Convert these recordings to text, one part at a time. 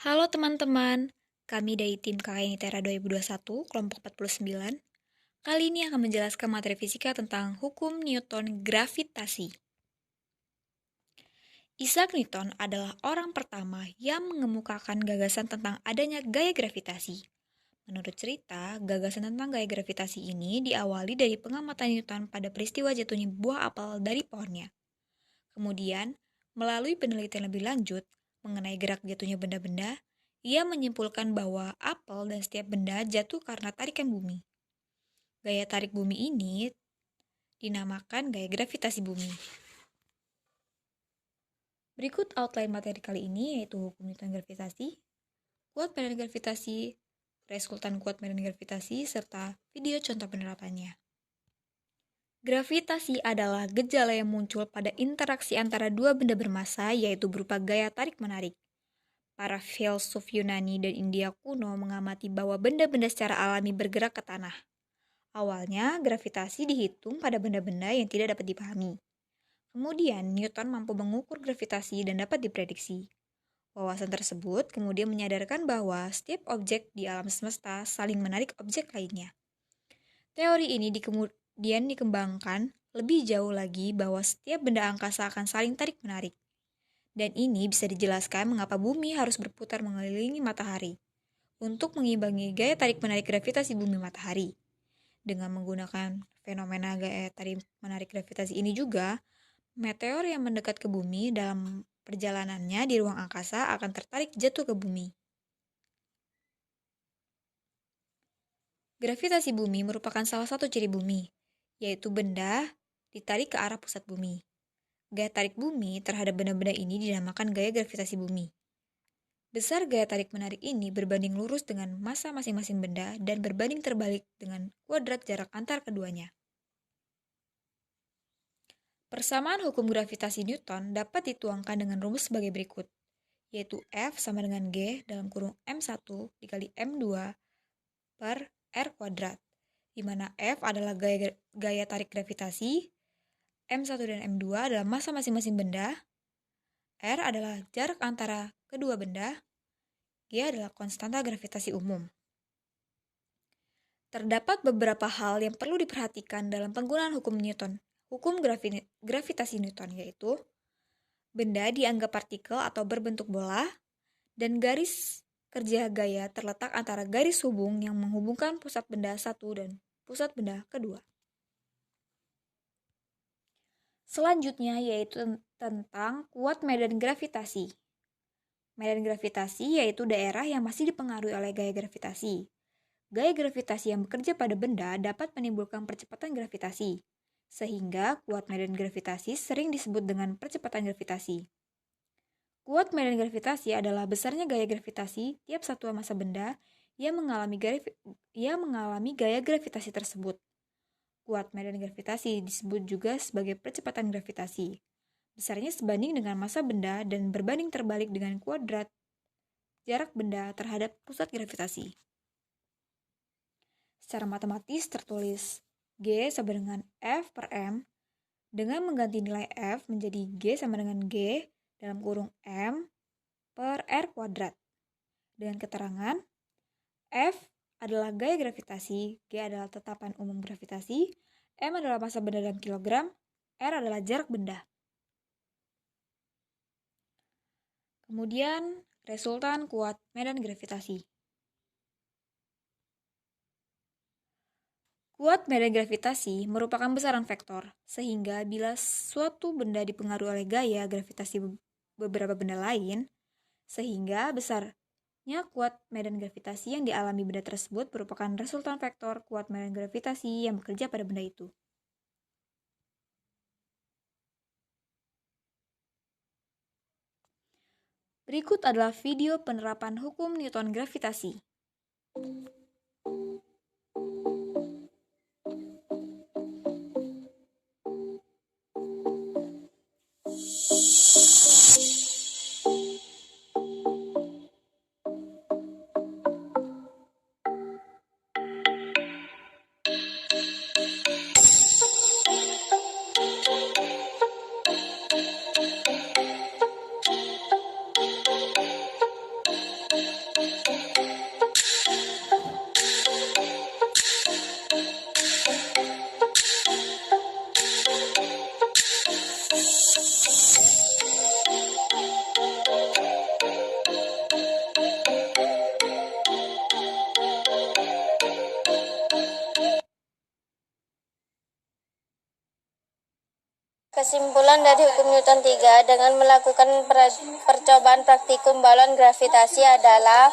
Halo teman-teman, kami dari tim KKN ITERA 2021, kelompok 49. Kali ini akan menjelaskan materi fisika tentang hukum Newton gravitasi. Isaac Newton adalah orang pertama yang mengemukakan gagasan tentang adanya gaya gravitasi. Menurut cerita, gagasan tentang gaya gravitasi ini diawali dari pengamatan Newton pada peristiwa jatuhnya buah apel dari pohonnya. Kemudian, melalui penelitian lebih lanjut mengenai gerak jatuhnya benda-benda, ia menyimpulkan bahwa apel dan setiap benda jatuh karena tarikan bumi. Gaya tarik bumi ini dinamakan gaya gravitasi bumi. Berikut outline materi kali ini yaitu hukum Newton gravitasi, kuat medan gravitasi, resultan kuat medan gravitasi, serta video contoh penerapannya. Gravitasi adalah gejala yang muncul pada interaksi antara dua benda bermassa, yaitu berupa gaya tarik-menarik. Para filsuf Yunani dan India kuno mengamati bahwa benda-benda secara alami bergerak ke tanah. Awalnya, gravitasi dihitung pada benda-benda yang tidak dapat dipahami. Kemudian, Newton mampu mengukur gravitasi dan dapat diprediksi. Wawasan tersebut kemudian menyadarkan bahwa setiap objek di alam semesta saling menarik objek lainnya. Teori ini kemudian dikembangkan lebih jauh lagi bahwa setiap benda angkasa akan saling tarik-menarik. Dan ini bisa dijelaskan mengapa bumi harus berputar mengelilingi matahari untuk mengimbangi gaya tarik-menarik gravitasi bumi matahari. Dengan menggunakan fenomena gaya tarik-menarik gravitasi ini juga, meteor yang mendekat ke bumi dalam perjalanannya di ruang angkasa akan tertarik jatuh ke bumi. Gravitasi bumi merupakan salah satu ciri bumi, yaitu benda ditarik ke arah pusat bumi. Gaya tarik bumi terhadap benda-benda ini dinamakan gaya gravitasi bumi. Besar gaya tarik-menarik ini berbanding lurus dengan massa masing-masing benda dan berbanding terbalik dengan kuadrat jarak antar keduanya. Persamaan hukum gravitasi Newton dapat dituangkan dengan rumus sebagai berikut, yaitu F sama dengan G dalam kurung M1 dikali M2 per R kuadrat, di mana F adalah gaya tarik gravitasi, M1 dan M2 adalah massa masing-masing benda, R adalah jarak antara kedua benda, G adalah konstanta gravitasi umum. Terdapat beberapa hal yang perlu diperhatikan dalam penggunaan hukum gravitasi Newton, yaitu benda dianggap partikel atau berbentuk bola, dan garis kerja gaya terletak antara garis hubung yang menghubungkan pusat benda satu dan pusat benda kedua. Selanjutnya yaitu tentang kuat medan gravitasi. Medan gravitasi yaitu daerah yang masih dipengaruhi oleh gaya gravitasi. Gaya gravitasi yang bekerja pada benda dapat menimbulkan percepatan gravitasi, sehingga kuat medan gravitasi sering disebut dengan percepatan gravitasi. Kuat medan gravitasi adalah besarnya gaya gravitasi tiap satuan massa benda yang mengalami gaya gravitasi tersebut. Kuat medan gravitasi disebut juga sebagai percepatan gravitasi. Besarnya sebanding dengan massa benda dan berbanding terbalik dengan kuadrat jarak benda terhadap pusat gravitasi. Secara matematis tertulis G sama dengan F per M dengan mengganti nilai F menjadi G sama dengan G dalam kurung M per R kuadrat. Dengan keterangan F adalah gaya gravitasi, G adalah tetapan umum gravitasi, M adalah massa benda dalam kilogram, R adalah jarak benda. Kemudian, resultan kuat medan gravitasi. Kuat medan gravitasi merupakan besaran vektor, sehingga bila suatu benda dipengaruhi oleh gaya gravitasi beberapa benda lain, sehingga besarnya kuat medan gravitasi yang dialami benda tersebut merupakan resultan vektor kuat medan gravitasi yang bekerja pada benda itu. Berikut adalah video penerapan hukum Newton gravitasi. Kesimpulan dari hukum Newton 3 dengan melakukan percobaan praktikum balon gravitasi adalah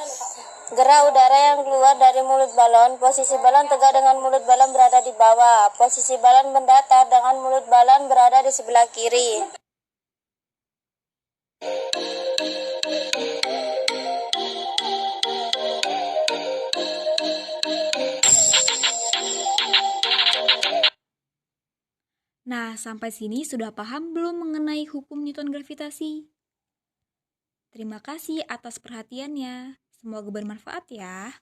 gerak udara yang keluar dari mulut balon. Posisi balon tegak dengan mulut balon berada di bawah. Posisi balon mendatar dengan mulut balon berada di sebelah kiri. Nah, sampai sini sudah paham belum mengenai hukum Newton gravitasi? Terima kasih atas perhatiannya. Semoga bermanfaat ya.